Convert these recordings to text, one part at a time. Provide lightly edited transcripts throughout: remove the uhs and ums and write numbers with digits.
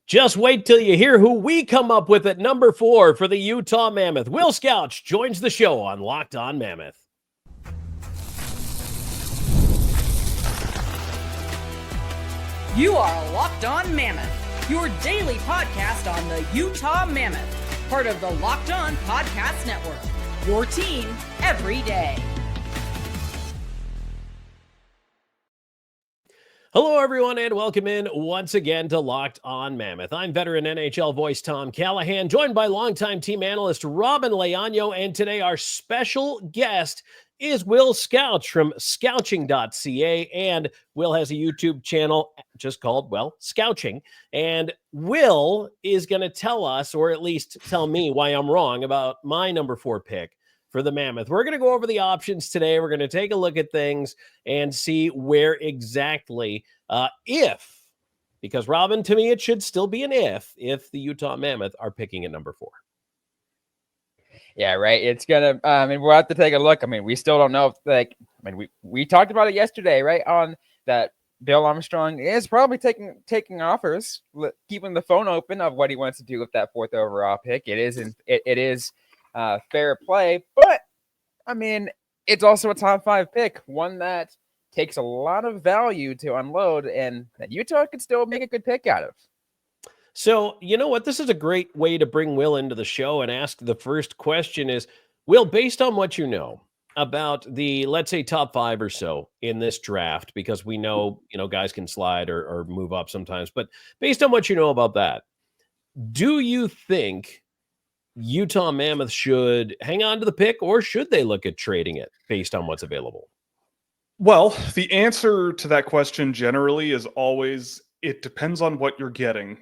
Just wait till you hear who we come up with at number 4 for the Utah Mammoth. Will Scouch joins the show on Locked On Mammoth. You are Locked On Mammoth, your daily podcast on the Utah Mammoth, part of the Locked On Podcast Network, your team every day. Hello, everyone, and welcome in once again to Locked On Mammoth. I'm veteran NHL voice Tom Callahan, joined by longtime team analyst Robyn Leaño, and today our special guest is Will Scouch from Scouching.ca, and Will has a YouTube channel just called, Scouching, and Will is going to tell us, or at least tell me why I'm wrong about my number 4 pick for the Mammoth. We're going to go over the options today. We're going to take a look at things and see where exactly, because Robyn, to me, it should still be an if the Utah Mammoth are picking at number 4. Yeah, right. It's going to, we'll have to take a look. We still don't know if, we talked about it yesterday, right? On that Bill Armstrong is probably taking offers, keeping the phone open of what he wants to do with that 4th overall pick. It is fair play, but it's also a top 5 pick, one that takes a lot of value to unload, and that Utah could still make a good pick out of. So, you know what? This is a great way to bring Will into the show and ask the first question is, Will, based on what you know about the, let's say, top 5 or so in this draft, because we know, guys can slide or move up sometimes, but based on what you know about that, do you think Utah Mammoth should hang on to the pick, or should they look at trading it based on what's available? Well, the answer to that question generally is always, it depends on what you're getting,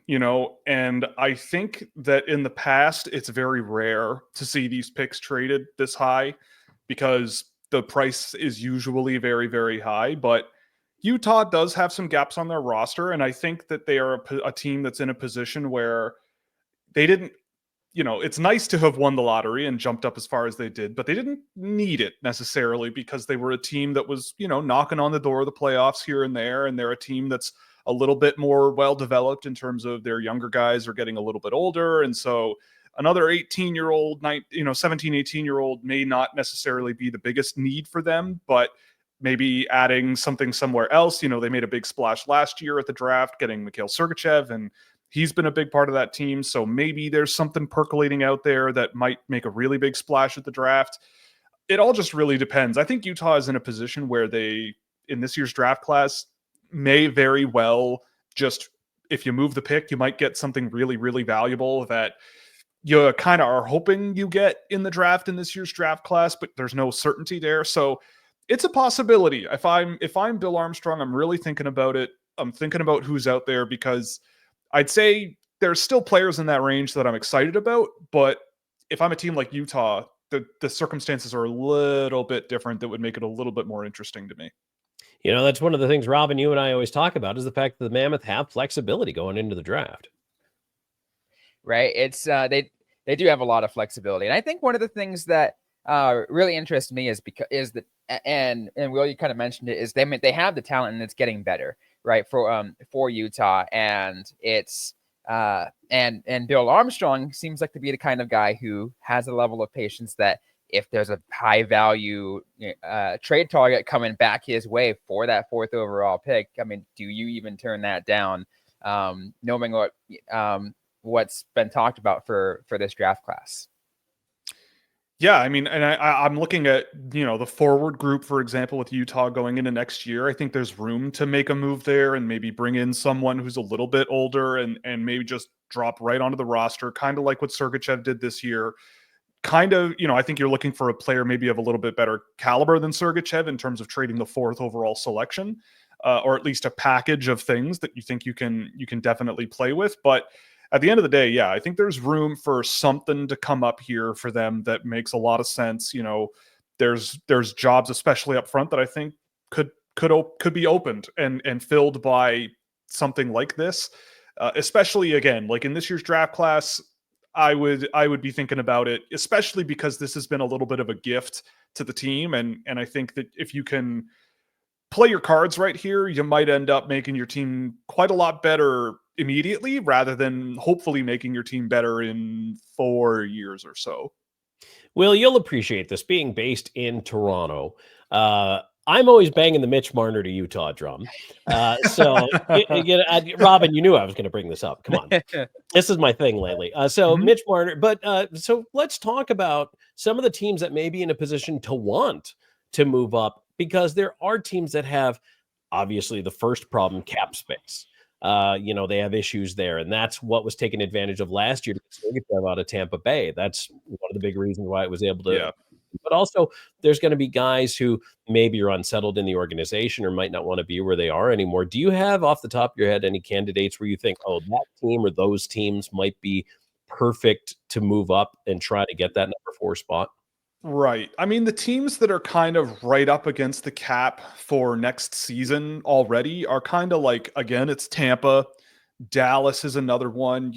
and I think that in the past, it's very rare to see these picks traded this high because the price is usually very, very high, but Utah does have some gaps on their roster, and I think that they are a team that's in a position where they didn't, it's nice to have won the lottery and jumped up as far as they did, but they didn't need it necessarily because they were a team that was, knocking on the door of the playoffs here and there. And they're a team that's a little bit more well-developed in terms of their younger guys are getting a little bit older. And so another 18-year-old, 17, 18-year-old may not necessarily be the biggest need for them, but maybe adding something somewhere else. They made a big splash last year at the draft, getting Mikhail Sergachev, and he's been a big part of that team. So maybe there's something percolating out there that might make a really big splash at the draft. It all just really depends. I think Utah is in a position where they, in this year's draft class, may very well just, if you move the pick, you might get something really, really valuable that you kind of are hoping you get in the draft in this year's draft class, but there's no certainty there. So it's a possibility. If I'm Bill Armstrong, I'm really thinking about it. I'm thinking about who's out there, because I'd say there's still players in that range that I'm excited about, but if I'm a team like Utah, the circumstances are a little bit different that would make it a little bit more interesting to me. That's one of the things, Robyn, you and I always talk about, is the fact that the Mammoth have flexibility going into the draft. Right. It's they do have a lot of flexibility. And I think one of the things that really interests me is that, and Will, you kind of mentioned it, is they have the talent and it's getting better, right, for Utah. And it's and Bill Armstrong seems like to be the kind of guy who has a level of patience that if there's a high value trade target coming back his way for that 4th overall pick, do you even turn that down, knowing what's been talked about for this draft class? Yeah, and I'm looking at, the forward group, for example, with Utah going into next year. I think there's room to make a move there and maybe bring in someone who's a little bit older and maybe just drop right onto the roster, kind of like what Sergachev did this year. I think you're looking for a player maybe of a little bit better caliber than Sergachev in terms of trading the 4th overall selection, or at least a package of things that you think you can definitely play with. But at the end of the day, yeah, I think there's room for something to come up here for them that makes a lot of sense. There's jobs, especially up front, that I think could be opened and filled by something like this. Especially again, like in this year's draft class, I would be thinking about it, especially because this has been a little bit of a gift to the team. And I think that if you can play your cards right here, you might end up making your team quite a lot better immediately rather than hopefully making your team better in 4 years or so. Will, you'll appreciate this. Being based in Toronto, I'm always banging the Mitch Marner to Utah drum. Robyn, you knew I was going to bring this up. Come on. This is my thing lately. Mitch Marner, so let's talk about some of the teams that may be in a position to want to move up, because there are teams that have obviously the first problem, cap space. They have issues there, and that's what was taken advantage of last year to get Sergachev out of Tampa Bay. That's one of the big reasons why it was able to. Yeah. But also, there's going to be guys who maybe are unsettled in the organization or might not want to be where they are anymore. Do you have, off the top of your head, any candidates where you think, oh, that team or those teams might be perfect to move up and try to get that number 4 spot? Right. I mean, the teams that are kind of right up against the cap for next season already are kind of like, again, it's Tampa. Dallas is another one.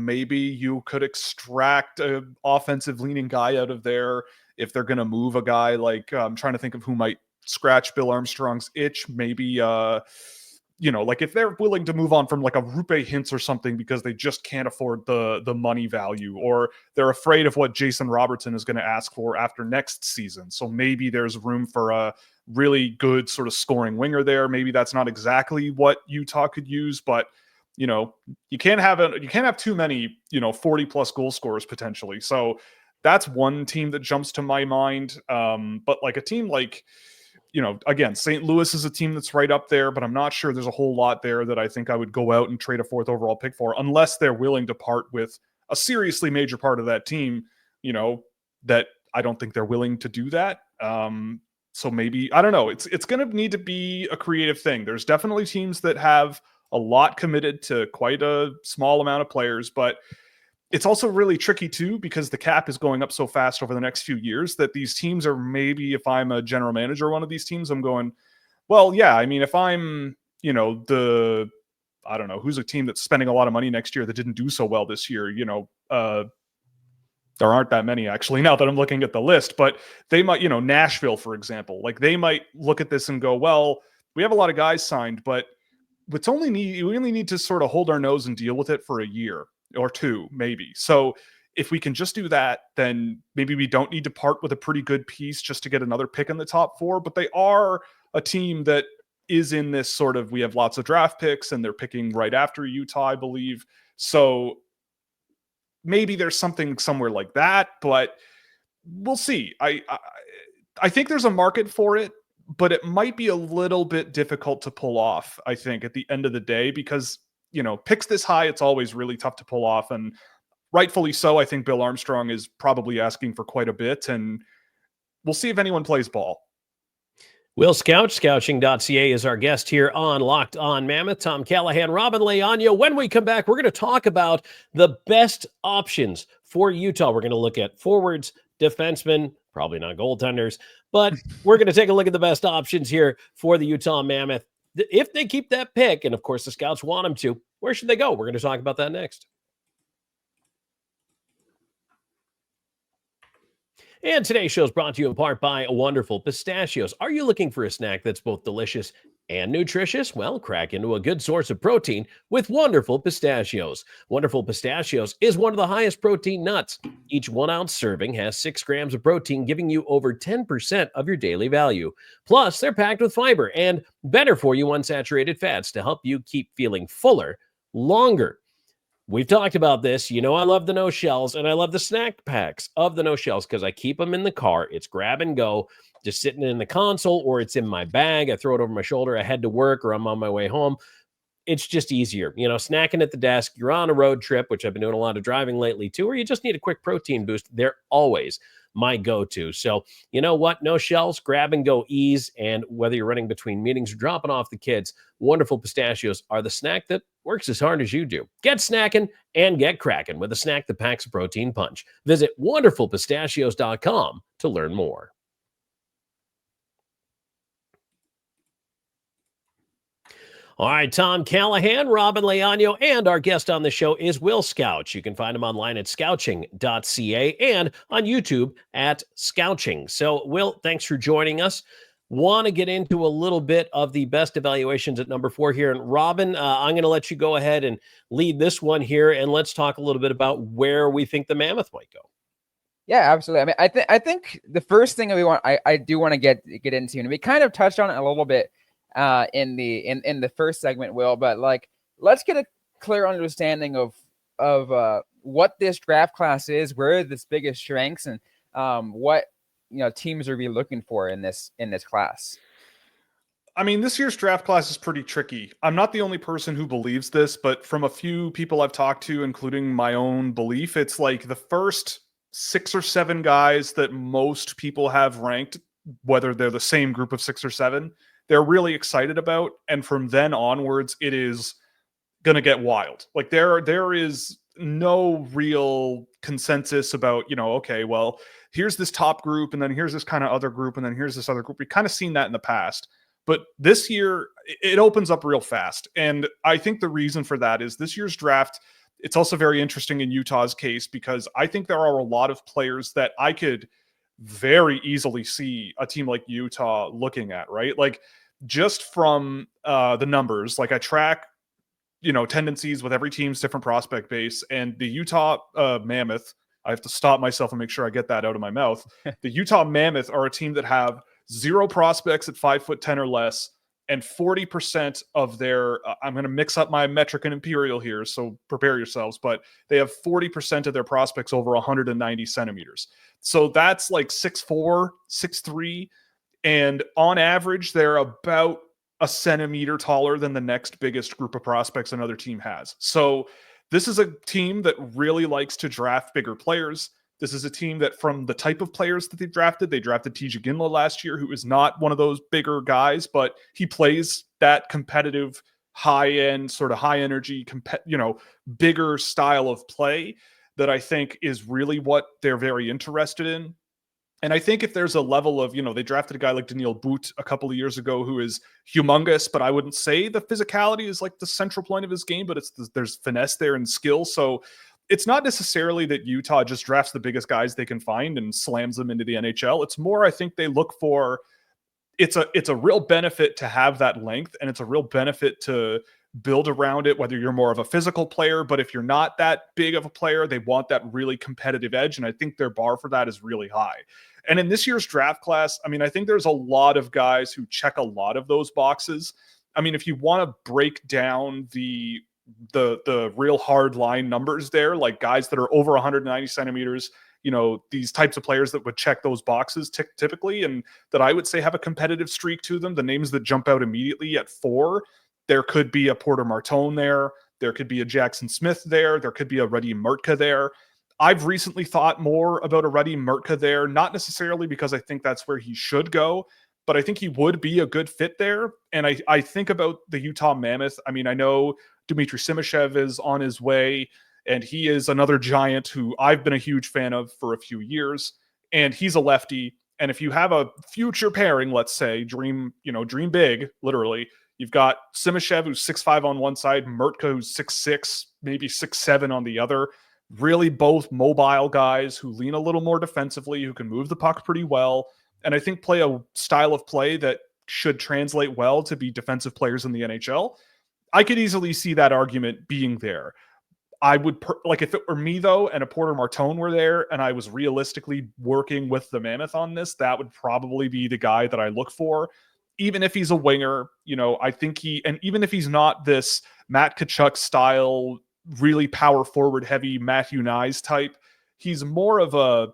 Maybe you could extract an offensive leaning guy out of there if they're going to move a guy like, I'm trying to think of who might scratch Bill Armstrong's itch. Maybe, like if they're willing to move on from like a Rupe Hintz or something because they just can't afford the money value, or they're afraid of what Jason Robertson is going to ask for after next season. So maybe there's room for a really good sort of scoring winger there. Maybe that's not exactly what Utah could use, but you can't have too many, 40 plus goal scorers potentially. So that's one team that jumps to my mind. But like a team like, again, St. Louis is a team that's right up there, but I'm not sure there's a whole lot there that I think I would go out and trade a 4th overall pick for, unless they're willing to part with a seriously major part of that team, that I don't think they're willing to do that. So maybe, I don't know. It's going to need to be a creative thing. There's definitely teams that have a lot committed to quite a small amount of players, but it's also really tricky too, because the cap is going up so fast over the next few years that these teams are, maybe if I'm a general manager of one of these teams, I'm going, well, yeah, I mean, if I'm, I don't know, who's a team that's spending a lot of money next year that didn't do so well this year, there aren't that many actually now that I'm looking at the list, but they might, Nashville, for example, like they might look at this and go, well, we have a lot of guys signed, but we only need to sort of hold our nose and deal with it for a year or 2, maybe. So if we can just do that, then maybe we don't need to part with a pretty good piece just to get another pick in the top 4. But they are a team that is in this sort of, we have lots of draft picks and they're picking right after Utah, I believe. So maybe there's something somewhere like that, but we'll see. I think there's a market for it, but it might be a little bit difficult to pull off, I think, at the end of the day, because picks this high, it's always really tough to pull off. And rightfully so, I think Bill Armstrong is probably asking for quite a bit. And we'll see if anyone plays ball. Will Scouch, Scouching.ca, is our guest here on Locked On Mammoth. Tom Callahan, Robyn Leaño. When we come back, we're going to talk about the best options for Utah. We're going to look at forwards, defensemen, probably not goaltenders, but we're going to take a look at the best options here for the Utah Mammoth. If they keep that pick, and of course the Scouts want them to, where should they go? We're going to talk about that next. And today's show is brought to you in part by Wonderful Pistachios. Are you looking for a snack that's both delicious and nutritious? Well, crack into a good source of protein with Wonderful Pistachios. Wonderful Pistachios is one of the highest protein nuts. Each 1 ounce serving has 6 grams of protein, giving you over 10% of your daily value. Plus, they're packed with fiber and better for you unsaturated fats to help you keep feeling fuller longer. We've talked about this. I love the no shells, and I love the snack packs of the no shells because I keep them in the car. It's grab and go, just sitting in the console, or it's in my bag. I throw it over my shoulder. I head to work, or I'm on my way home. It's just easier. Snacking at the desk. You're on a road trip, which I've been doing a lot of driving lately too, or you just need a quick protein boost. They're always my go-to. So you know what? No shells, grab and go ease. And whether you're running between meetings or dropping off the kids, Wonderful Pistachios are the snack that works as hard as you do. Get snacking and get cracking with a snack that packs a protein punch. Visit wonderfulpistachios.com to learn more. All right, Tom Callahan, Robyn Leaño, and our guest on the show is Will Scouch. You can find him online at Scouching.ca and on YouTube at Scouching. So, Will, thanks for joining us. want to get into a little bit of the best evaluations at number 4 here. And Robyn, I'm going to let you go ahead and lead this one here, and let's talk a little bit about where we think the Mammoth might go. Yeah, absolutely. I mean, I think the first thing I do want to get into, and we kind of touched on it a little bit in the first segment, Will, but like, let's get a clear understanding of what this draft class is, where are its biggest strengths, and what teams are we looking for in this class. I mean, this year's draft class is pretty tricky. I'm not the only person who believes this, but from a few people I've talked to, including my own belief, it's like the first 6 or 7 guys that most people have ranked, whether they're the same group of 6 or 7, they're really excited about. And from then onwards, it is going to get wild. Like there is no real consensus about, okay, well, here's this top group, and then here's this kind of other group, and then here's this other group. We've kind of seen that in the past. But this year, it opens up real fast. And I think the reason for that is this year's draft, it's also very interesting in Utah's case, because I think there are a lot of players that I could very easily see a team like Utah looking at, right? Like, just from the numbers, like I track, tendencies with every team's different prospect base, and the Utah Mammoth, I have to stop myself and make sure I get that out of my mouth. The Utah Mammoth are a team that have 0 prospects at 5'10" or less, and 40% of their, I'm going to mix up my metric and imperial here, so prepare yourselves, but they have 40% of their prospects over 190 centimeters. So that's like 6'4", 6'3", and on average, they're about a centimeter taller than the next biggest group of prospects another team has. So this is a team that really likes to draft bigger players. This is a team that, from the type of players that they drafted TJ Ginla last year, who is not one of those bigger guys, but he plays that competitive, high-end, sort of high-energy, bigger style of play that I think is really what they're very interested in. And I think if there's a level of, they drafted a guy like Daniil Boot a couple of years ago who is humongous, but I wouldn't say the physicality is like the central point of his game, but there's finesse there and skill. So it's not necessarily that Utah just drafts the biggest guys they can find and slams them into the NHL. It's more, I think they look for, it's a real benefit to have that length, and it's a real benefit to build around it, whether you're more of a physical player, but if you're not that big of a player, they want that really competitive edge. And I think their bar for that is really high. And in this year's draft class, I mean, I think there's a lot of guys who check a lot of those boxes. I mean, if you want to break down the real hard line numbers there, like guys that are over 190 centimeters, these types of players that would check those boxes typically, and that I would say have a competitive streak to them, the names that jump out immediately at 4, there could be a Porter Martone there. There could be a Jackson Smith there. There could be a Radim Murtka there. I've recently thought more about a Radim Murtka there, not necessarily because I think that's where he should go, but I think he would be a good fit there. And I think about the Utah Mammoth. I mean, I know Dmitry Simashev is on his way, and he is another giant who I've been a huge fan of for a few years, and he's a lefty. And if you have a future pairing, let's say, dream big, literally, you've got Simashev, who's 6'5" on one side, Murtka, who's 6'6", maybe 6'7" on the other. Really both mobile guys who lean a little more defensively, who can move the puck pretty well, and I think play a style of play that should translate well to be defensive players in the NHL. I could easily see that argument being there. I would, if it were me, though, and a Porter Martone were there, and I was realistically working with the Mammoth on this, that would probably be the guy that I look for. Even if he's a winger, I think and even if he's not this Matt Tkachuk style, really power forward heavy Matthew Nyes type, he's more of a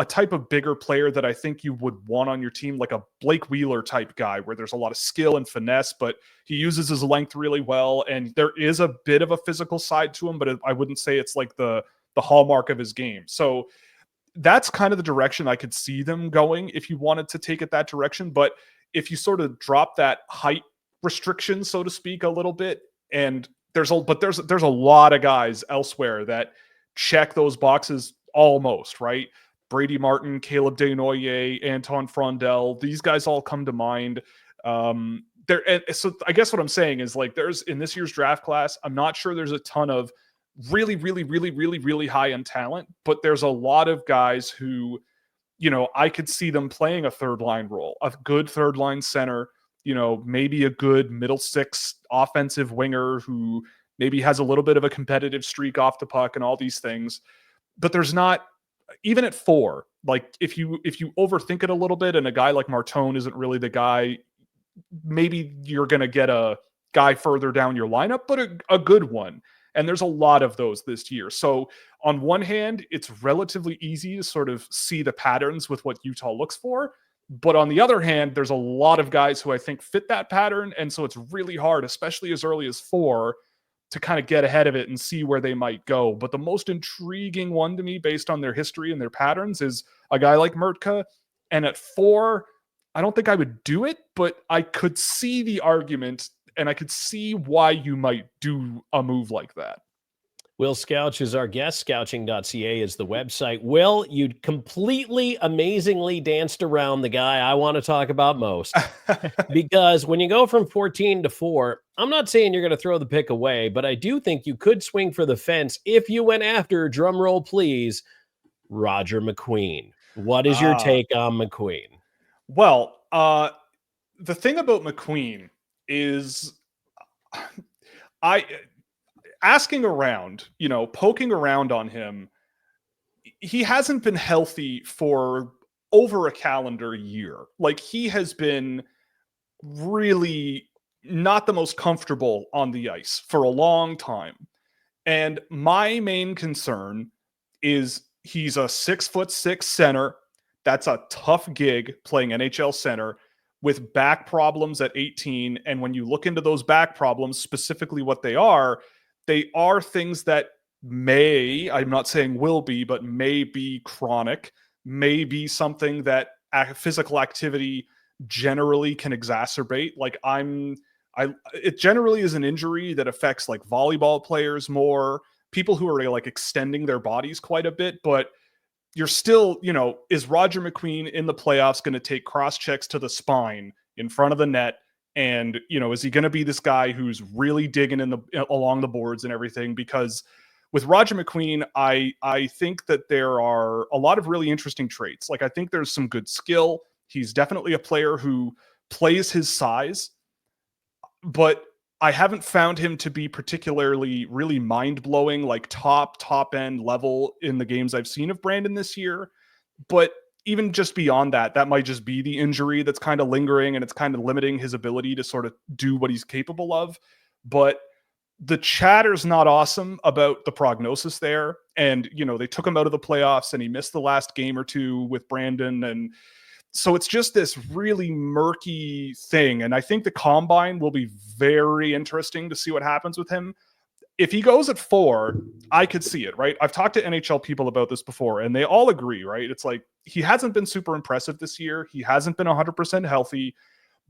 type of bigger player that I think you would want on your team, like a Blake Wheeler type guy, where there's a lot of skill and finesse, but he uses his length really well. And there is a bit of a physical side to him, but I wouldn't say it's like the hallmark of his game. So that's kind of the direction I could see them going if you wanted to take it that direction. But if you sort of drop that height restriction, so to speak, a little bit, and there's a lot of guys elsewhere that check those boxes almost, right? Brady Martin, Caleb Desnoyers, Anton Frondell, these guys all come to mind. So I guess what I'm saying is, like, there's, in this year's draft class, I'm not sure there's a ton of really, really, really, really, really high end talent, but there's a lot of guys who I could see them playing a third line role, a good third line center, maybe a good middle six offensive winger who maybe has a little bit of a competitive streak off the puck and all these things. But there's not, even at 4, like if you overthink it a little bit and a guy like Martone isn't really the guy, maybe you're going to get a guy further down your lineup, but a good one. And there's a lot of those this year. So on one hand, it's relatively easy to sort of see the patterns with what Utah looks for. But on the other hand, there's a lot of guys who I think fit that pattern. And so it's really hard, especially as early as 4, to kind of get ahead of it and see where they might go. But the most intriguing one to me, based on their history and their patterns, is a guy like Mertka. And at 4, I don't think I would do it, but I could see the argument and I could see why you might do a move like that. Will Scouch is our guest. Scouching.ca is the website. Will, you completely, amazingly danced around the guy I want to talk about most. Because when you go from 14 to 4, I'm not saying you're going to throw the pick away, but I do think you could swing for the fence if you went after, drum roll please, Roger McQueen. What is your take on McQueen? Well, the thing about McQueen is asking around, poking around on him, he hasn't been healthy for over a calendar year. Like, he has been really not the most comfortable on the ice for a long time. And my main concern is he's a 6'6" center. That's a tough gig, playing NHL center with back problems at 18. And when you look into those back problems, specifically what they are things that may, I'm not saying will be, but may be chronic, may be something that physical activity generally can exacerbate. Like it generally is an injury that affects like volleyball players more, people who are like extending their bodies quite a bit, but you're still, is Roger McQueen in the playoffs going to take cross checks to the spine in front of the net? And, is he going to be this guy who's really digging along the boards and everything? Because with Roger McQueen, I think that there are a lot of really interesting traits. Like, I think there's some good skill. He's definitely a player who plays his size, but I haven't found him to be particularly really mind-blowing, like top end level in the games I've seen of Brandon this year. But even just beyond that, that might just be the injury that's kind of lingering and it's kind of limiting his ability to sort of do what he's capable of. But the chatter's not awesome about the prognosis there. And, they took him out of the playoffs and he missed the last game or 2 with Brandon. And so it's just this really murky thing. And I think the combine will be very interesting to see what happens with him. If he goes at 4, I could see it, right? I've talked to NHL people about this before, and they all agree, right? It's like, he hasn't been super impressive this year. He hasn't been 100% healthy,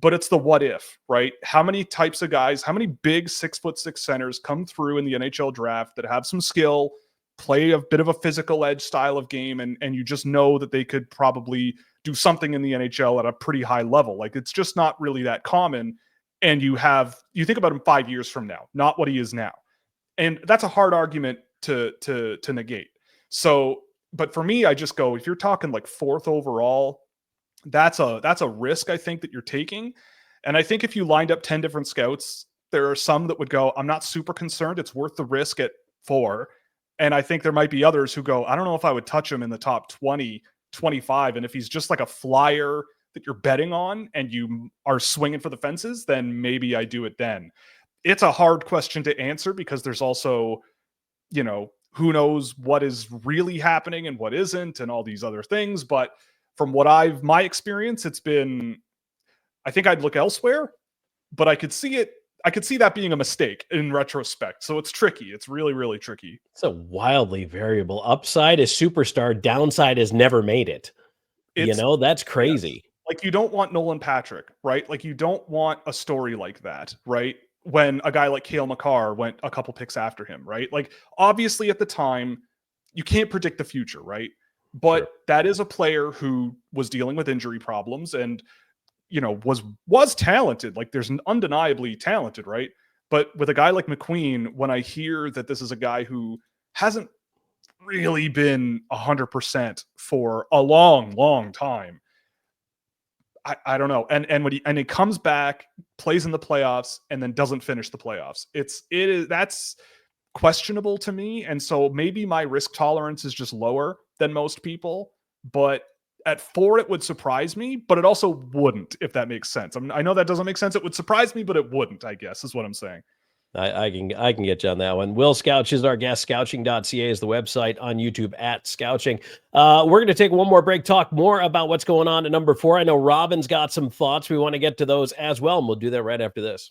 but it's the what if, right? How many types of guys, how many big 6'6" centers come through in the NHL draft that have some skill, play a bit of a physical edge style of game, and you just know that they could probably do something in the NHL at a pretty high level. Like, it's just not really that common. And you think about him 5 years from now, not what he is now. And that's a hard argument to negate. So, but for me, I just go, if you're talking like 4th overall, that's a risk, I think, that you're taking. And I think if you lined up 10 different scouts, there are some that would go, I'm not super concerned. It's worth the risk at 4. And I think there might be others who go, I don't know if I would touch him in the top 20, 25. And if he's just like a flyer that you're betting on and you are swinging for the fences, then maybe I do it then. It's a hard question to answer because there's also, who knows what is really happening and what isn't and all these other things. But from what my experience, it's been, I think I'd look elsewhere, but I could see that being a mistake in retrospect. So it's tricky. It's really, really tricky. It's a wildly variable. Upside is superstar. Downside is never made it. That's crazy. Yes. Like, you don't want Nolan Patrick, right? Like, you don't want a story like that, right? When a guy like Cale Makar went a couple picks after him, right? Like, obviously at the time, you can't predict the future, right? But sure, that is a player who was dealing with injury problems and, was talented. Like, there's undeniably talented, right? But with a guy like McQueen, when I hear that this is a guy who hasn't really been 100% for a long, long time. I don't know. And when he comes back, plays in the playoffs, and then doesn't finish the playoffs. That's questionable to me. And so maybe my risk tolerance is just lower than most people, but at 4, it would surprise me, but it also wouldn't, if that makes sense. I know that doesn't make sense. It would surprise me, but it wouldn't, I guess, is what I'm saying. I can get you on that one. Will Scouch is our guest. Scouching.ca is the website, on YouTube at Scouching. We're going to take one more break, talk more about what's going on at number 4. I know Robyn's got some thoughts. We want to get to those as well, and we'll do that right after this.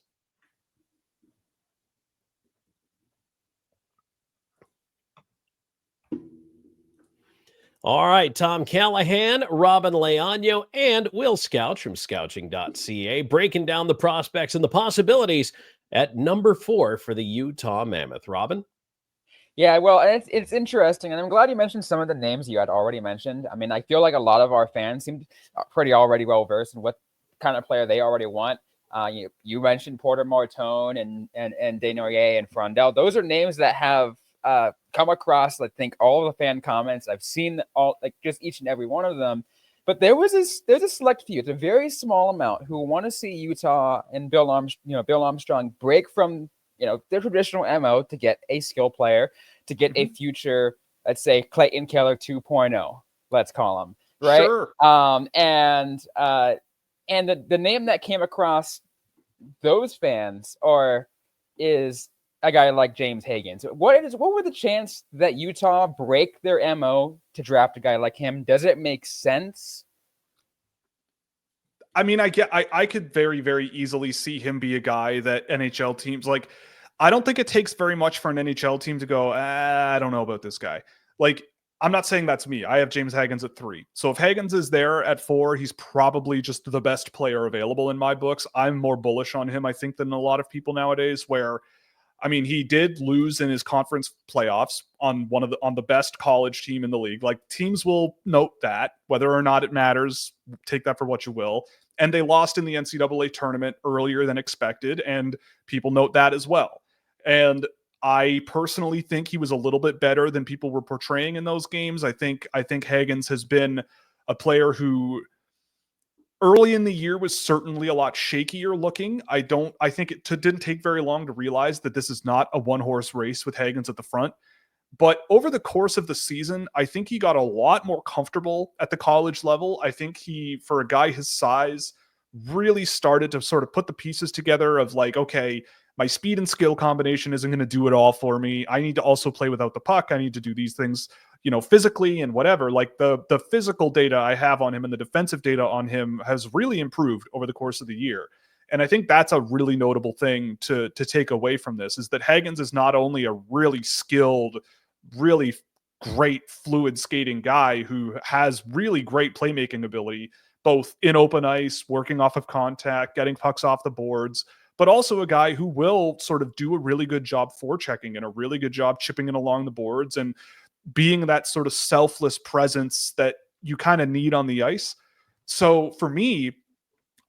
All right, Tom Callahan, Robyn Leaño, and Will Scouch from Scouching.ca breaking down the prospects and the possibilities at number 4 for the Utah Mammoth. Robyn? Yeah, well, it's interesting, and I'm glad you mentioned some of the names you had already mentioned. I mean, I feel like a lot of our fans seem pretty already well-versed in what kind of player they already want. You mentioned Porter Martone and Desnoyers and Frondell. Those are names that have come across, I think, all of the fan comments. I've seen all, like, just each and every one of them. But there's a select few, it's a very small amount, who want to see Utah and Bill Armstrong break from their traditional MO to get a skill player, to get a future, let's say, Clayton Keller 2.0, let's call him, right? Sure. And the name that came across those fans is a guy like James Hagens. What were the chance that Utah break their MO to draft a guy like him? Does it make sense? I mean, I could very, very easily see him be a guy that NHL teams like. I don't think it takes very much for an NHL team to go, I don't know about this guy. Like, I'm not saying that's me. I have James Hagens at 3. So if Hagens is there at 4, he's probably just the best player available in my books. I'm more bullish on him, I think, than a lot of people nowadays, where, I mean, he did lose in his conference playoffs on the best college team in the league. Like, teams will note that, whether or not it matters, take that for what you will. And they lost in the NCAA tournament earlier than expected, and people note that as well. And I personally think he was a little bit better than people were portraying in those games. I think Hagens has been a player who early in the year was certainly a lot shakier looking. I think it didn't take very long to realize that this is not a one-horse race with Hagens at the front. But over the course of the season, I think he got a lot more comfortable at the college level. I think he, for a guy his size, really started to sort of put the pieces together of like, okay, my speed and skill combination isn't going to do it all for me. I need to also play without the puck. I need to do these things, physically and whatever. Like the physical data I have on him and the defensive data on him has really improved over the course of the year. And I think that's a really notable thing to take away from this, is that Hagens is not only a really skilled, really great fluid skating guy who has really great playmaking ability, both in open ice, working off of contact, getting pucks off the boards, but also a guy who will sort of do a really good job forechecking and a really good job chipping it along the boards and being that sort of selfless presence that you kind of need on the ice. So for me,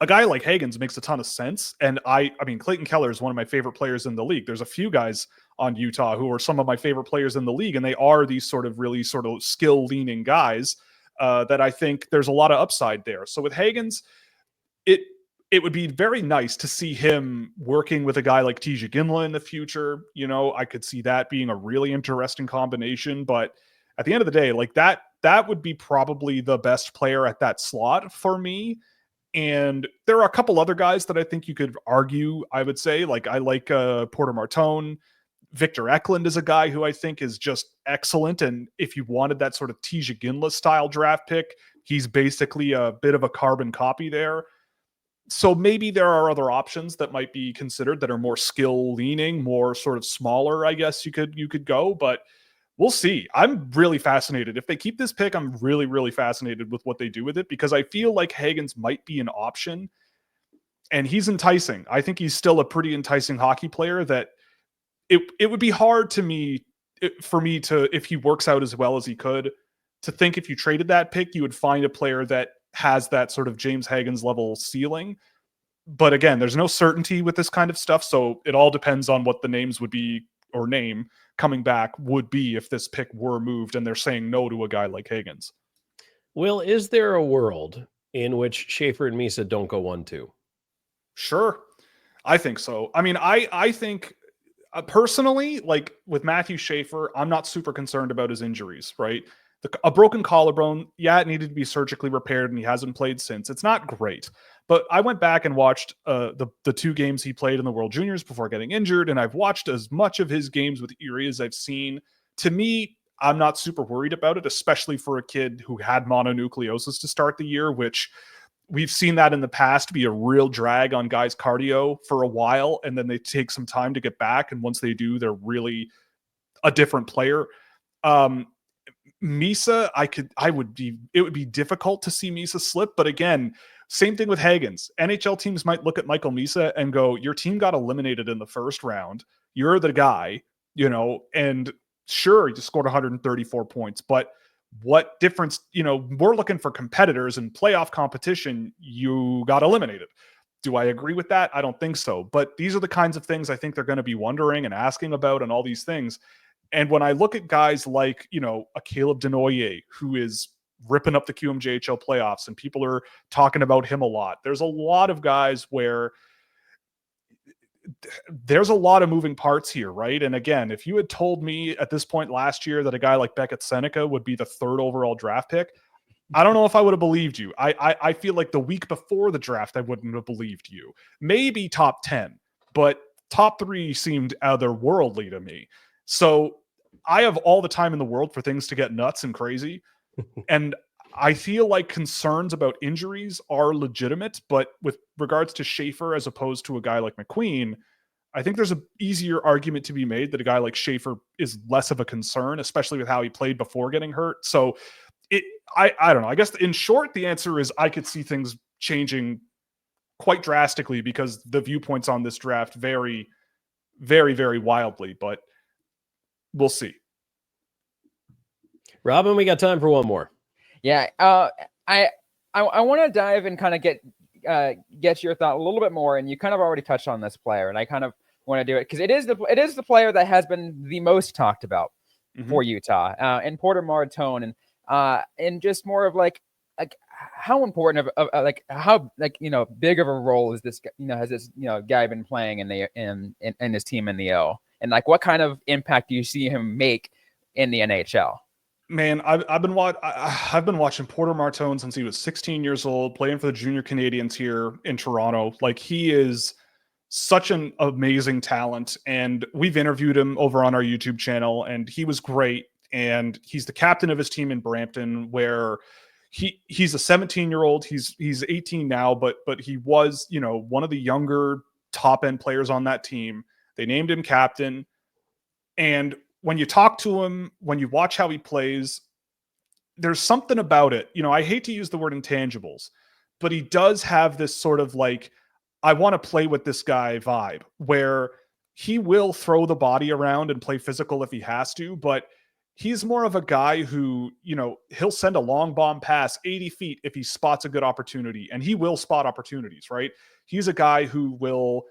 a guy like Hagens makes a ton of sense. And I mean, Clayton Keller is one of my favorite players in the league. There's a few guys on Utah who are some of my favorite players in the league, and they are these sort of really sort of skill-leaning guys that I think there's a lot of upside there. So with Hagens, it would be very nice to see him working with a guy like Tija Ginla in the future. I could see that being a really interesting combination. But at the end of the day, like that would be probably the best player at that slot for me. And there are a couple other guys that I think you could argue, I would say. Like, I like Porter Martone. Victor Eklund is a guy who I think is just excellent. And if you wanted that sort of Tija Ginla style draft pick, he's basically a bit of a carbon copy there. So maybe there are other options that might be considered that are more skill leaning, more sort of smaller, I guess you could go, but we'll see. I'm really fascinated. If they keep this pick, I'm really, really fascinated with what they do with it, because I feel like Hagens might be an option and he's enticing. I think he's still a pretty enticing hockey player that it would be hard for me to, if he works out as well as he could, to think if you traded that pick, you would find a player that has that sort of James Hagens level ceiling. But again, there's no certainty with this kind of stuff. So it all depends on what the names would be or name coming back would be if this pick were moved and they're saying no to a guy like Hagens. Will, is there a world in which Schaefer and Misa don't go 1-2? Sure. I think so. I mean, I think personally, like with Matthew Schaefer, I'm not super concerned about his injuries, right? A broken collarbone, yeah, it needed to be surgically repaired, and he hasn't played since. It's not great. But I went back and watched the 2 games he played in the World Juniors before getting injured, and I've watched as much of his games with Erie as I've seen. To me, I'm not super worried about it, especially for a kid who had mononucleosis to start the year, which we've seen that in the past be a real drag on guys' cardio for a while, and then they take some time to get back, and once they do, they're really a different player. Misa, it would be difficult to see Misa slip, but again, same thing with Hagens. NHL teams might look at Michael Misa and go, your team got eliminated in the first round. You're the guy, and sure, you scored 134 points, but what difference, we're looking for competitors in playoff competition. You got eliminated. Do I agree with that? I don't think so. But these are the kinds of things I think they're going to be wondering and asking about and all these things. And when I look at guys like, a Caleb Denoyer, who is ripping up the QMJHL playoffs, and people are talking about him a lot. There's a lot of guys where there's a lot of moving parts here, right? And again, if you had told me at this point last year that a guy like Beckett Seneca would be the 3rd overall draft pick, I don't know if I would have believed you. I feel like the week before the draft, I wouldn't have believed you. Maybe top 10, but top 3 seemed otherworldly to me. So I have all the time in the world for things to get nuts and crazy. And I feel like concerns about injuries are legitimate, but with regards to Schaefer as opposed to a guy like McQueen, I think there's an easier argument to be made that a guy like Schaefer is less of a concern, especially with how he played before getting hurt. So I don't know. I guess in short, the answer is I could see things changing quite drastically because the viewpoints on this draft vary very, very wildly, but we'll see. Robyn, we got time for one more. Yeah, I want to dive and kind of get your thought a little bit more, and you kind of already touched on this player, and I kind of want to do it because it is the player that has been the most talked about for Utah, and Porter Martone, and just more of like how important of like how big of a role is this has this guy been playing in his team in the O, and like what kind of impact do you see him make in the NHL? Man, I've been watching Porter Martone since he was 16 years old, playing for the Junior Canadians here in Toronto. Like, he is such an amazing talent, and we've interviewed him over on our YouTube channel, and he was great. And he's the captain of his team in Brampton, where he's a 17-year-old. He's 18 now, but he was one of the younger top end players on that team. They named him captain, and when you talk to him, when you watch how he plays, there's something about it. I hate to use the word intangibles, but he does have this sort of like, I want to play with this guy vibe, where he will throw the body around and play physical if he has to, but he's more of a guy who, he'll send a long bomb pass 80 feet if he spots a good opportunity, and he will spot opportunities, right? He's a guy who will,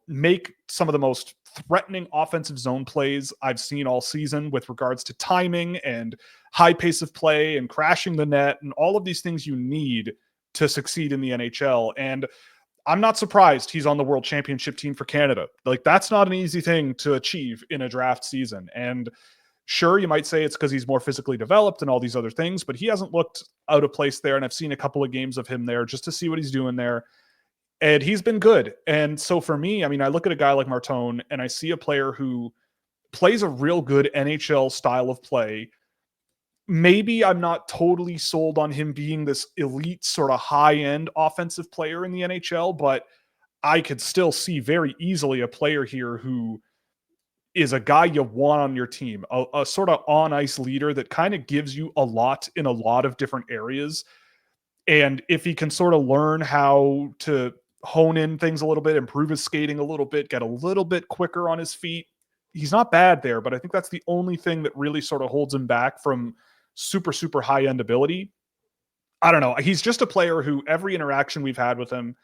make some of the most threatening offensive zone plays I've seen all season with regards to timing and high pace of play and crashing the net and all of these things you need to succeed in the NHL. And I'm not surprised he's on the World Championship team for Canada. Like, that's not an easy thing to achieve in a draft season. And sure, you might say it's because he's more physically developed and all these other things, but he hasn't looked out of place there. And I've seen a couple of games of him there just to see what he's doing there. And he's been good. And so for me, I mean, I look at a guy like Martone and I see a player who plays a real good NHL style of play. Maybe I'm not totally sold on him being this elite sort of high-end offensive player in the NHL, but I could still see very easily a player here who is a guy you want on your team, a sort of on-ice leader that kind of gives you a lot in a lot of different areas. And if he can sort of learn how to hone in things a little bit, improve his skating a little bit, get a little bit quicker on his feet, he's not bad there. But I think that's the only thing that really sort of holds him back from super, super high-end ability. I don't know. He's just a player who every interaction we've had with him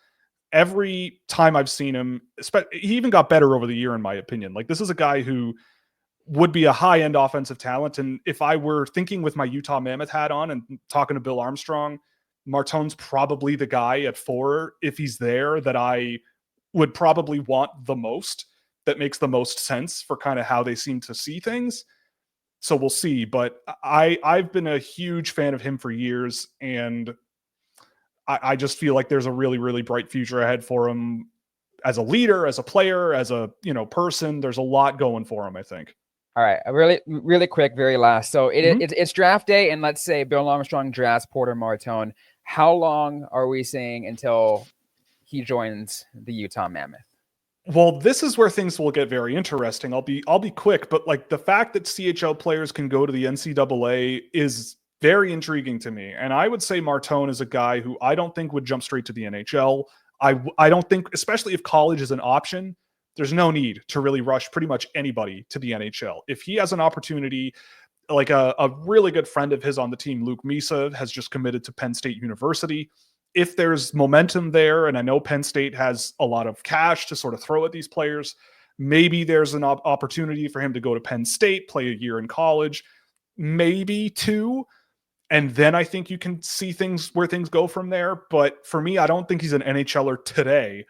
every time I've seen him, he even got better over the year, in my opinion. Like, this is a guy who would be a high-end offensive talent. And if I were thinking with my Utah Mammoth hat on and talking to Bill Armstrong, Martone's probably the guy at 4, if he's there, that I would probably want the most, that makes the most sense for kind of how they seem to see things. So we'll see. But I've been a huge fan of him for years, and I just feel like there's a really, really bright future ahead for him as a leader, as a player, as a person. There's a lot going for him, I think. All right, a really quick, very last. So it's draft day, and let's say Bill Armstrong drafts Porter Martone. How long are we saying until he joins the Utah Mammoth? Well, this is where things will get very interesting. I'll be quick, but like the fact that CHL players can go to the NCAA is very intriguing to me. And I would say Martone is a guy who I don't think would jump straight to the NHL. I don't think, especially if college is an option, there's no need to really rush pretty much anybody to the NHL. If he has an opportunity, like a really good friend of his on the team, Luke Misa, has just committed to Penn State University. If there's momentum there, and I know Penn State has a lot of cash to sort of throw at these players, maybe there's an opportunity for him to go to Penn State, play a year in college, maybe 2. And then I think you can see where things go from there. But for me, I don't think he's an NHLer today.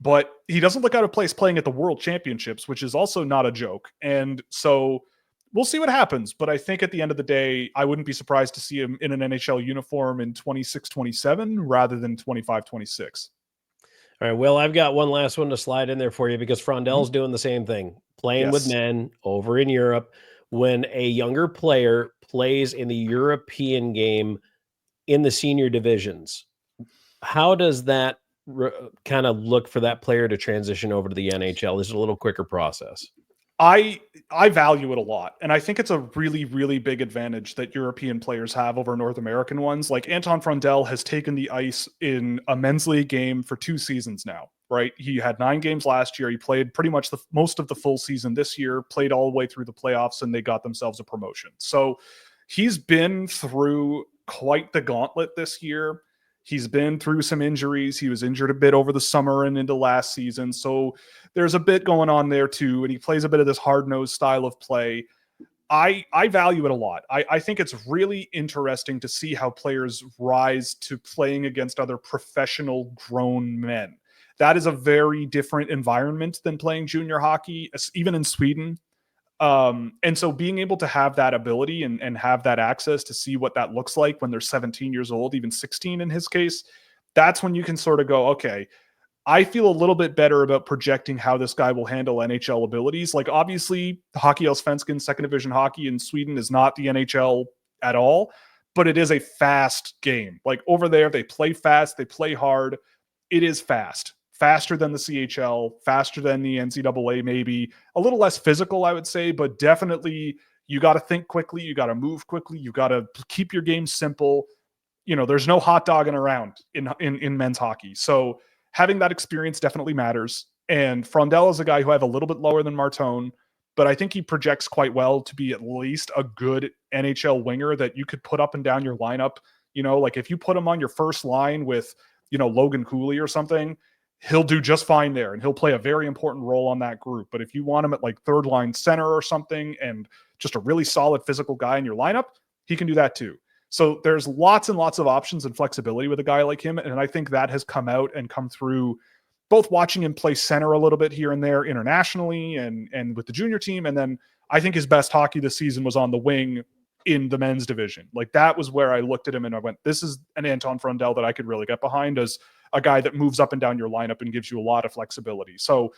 But he doesn't look out of place playing at the World Championships, which is also not a joke. And so we'll see what happens. But I think at the end of the day, I wouldn't be surprised to see him in an NHL uniform in 26-27 rather than 25-26. All right, Will, I've got one last one to slide in there for you because Frondell's doing the same thing, playing with men over in Europe. When a younger player plays in the European game in the senior divisions, how does that kind of look for that player to transition over to the NHL? Is it a little quicker process? I value it a lot. And I think it's a really, really big advantage that European players have over North American ones. Like Anton Frondell has taken the ice in a men's league game for 2 seasons now, right? He had 9 games last year. He played pretty much most of the full season this year, played all the way through the playoffs, and they got themselves a promotion. So he's been through quite the gauntlet this year. He's been through some injuries. He was injured a bit over the summer and into last season. So there's a bit going on there too. And he plays a bit of this hard-nosed style of play. I value it a lot. I think it's really interesting to see how players rise to playing against other professional grown men. That is a very different environment than playing junior hockey, even in Sweden. And so being able to have that ability and have that access to see what that looks like when they're 17 years old, even 16 in his case, that's when you can sort of go, okay, I feel a little bit better about projecting how this guy will handle NHL abilities. Like obviously Hockey Allsvenskan, second division hockey in Sweden is not the NHL at all, but it is a fast game. Like over there, they play fast, they play hard. It is fast. Faster than the CHL, faster than the NCAA, maybe a little less physical, I would say, but definitely you got to think quickly. You got to move quickly. You got to keep your game simple. There's no hot dogging around in men's hockey. So having that experience definitely matters. And Frondell is a guy who I have a little bit lower than Martone, but I think he projects quite well to be at least a good NHL winger that you could put up and down your lineup. Like if you put him on your first line with, Logan Cooley or something, he'll do just fine there and he'll play a very important role on that group. But if you want him at like third line center or something and just a really solid physical guy in your lineup, he can do that too. So there's lots and lots of options and flexibility with a guy like him. And I think that has come out and come through both watching him play center a little bit here and there internationally and with the junior team. And then I think his best hockey this season was on the wing in the men's division. Like that was where I looked at him and I went, this is an Anton Frondell that I could really get behind as a guy that moves up and down your lineup and gives you a lot of flexibility. So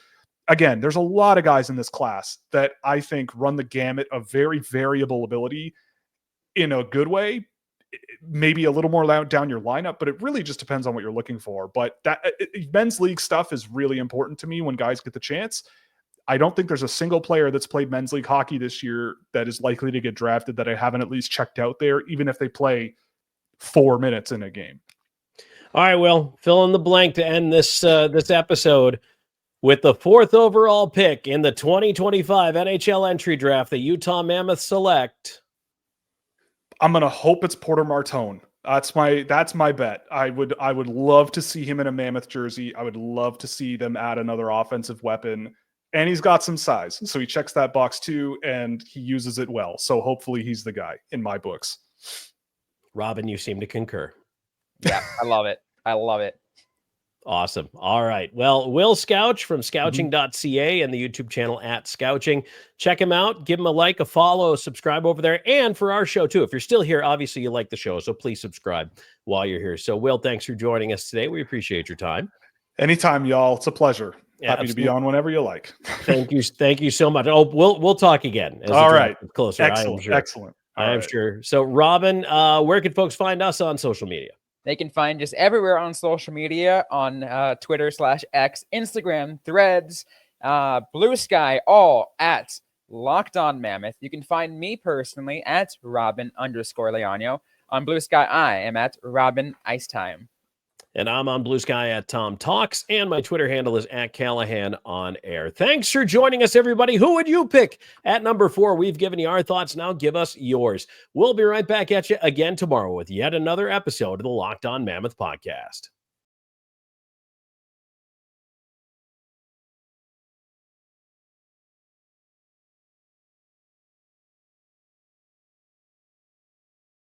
again, there's a lot of guys in this class that I think run the gamut of very variable ability in a good way, maybe a little more down your lineup, but it really just depends on what you're looking for. But that men's league stuff is really important to me when guys get the chance. I don't think there's a single player that's played men's league hockey this year that is likely to get drafted that I haven't at least checked out there, even if they play 4 minutes in a game. All right, Will, fill in the blank to end this episode. With the 4th overall pick in the 2025 NHL entry draft, the Utah Mammoth select. I'm going to hope it's Porter Martone. That's my bet. I would love to see him in a Mammoth jersey. I would love to see them add another offensive weapon. And he's got some size. So he checks that box too, and he uses it well. So hopefully he's the guy in my books. Robyn, you seem to concur. Yeah, I love it. I love it. Awesome. All right. Well, Will Scouch from scouching.ca and the YouTube channel at Scouching. Check him out. Give him a like, a follow, subscribe over there. And for our show, too. If you're still here, obviously you like the show, so please subscribe while you're here. So, Will, thanks for joining us today. We appreciate your time. Anytime, y'all. It's a pleasure. Yeah, Happy to be on whenever you like. Thank you. Thank you so much. Oh, we'll talk again. All right. Closer. Excellent. I am sure. Excellent. I am sure. So, Robyn, where can folks find us on social media? They can find us everywhere on social media, on Twitter/X, Instagram, Threads, Blue Sky, all at Locked On Mammoth. You can find me personally at Robyn_Leaño. On Blue Sky, I am at Robyn Icetime. And I'm on Blue Sky at Tom Talks, and my Twitter handle is at Callahan on air. Thanks for joining us, everybody. Who would you pick at number 4? We've given you our thoughts. Now give us yours. We'll be right back at you again tomorrow with yet another episode of the Locked On Mammoth podcast.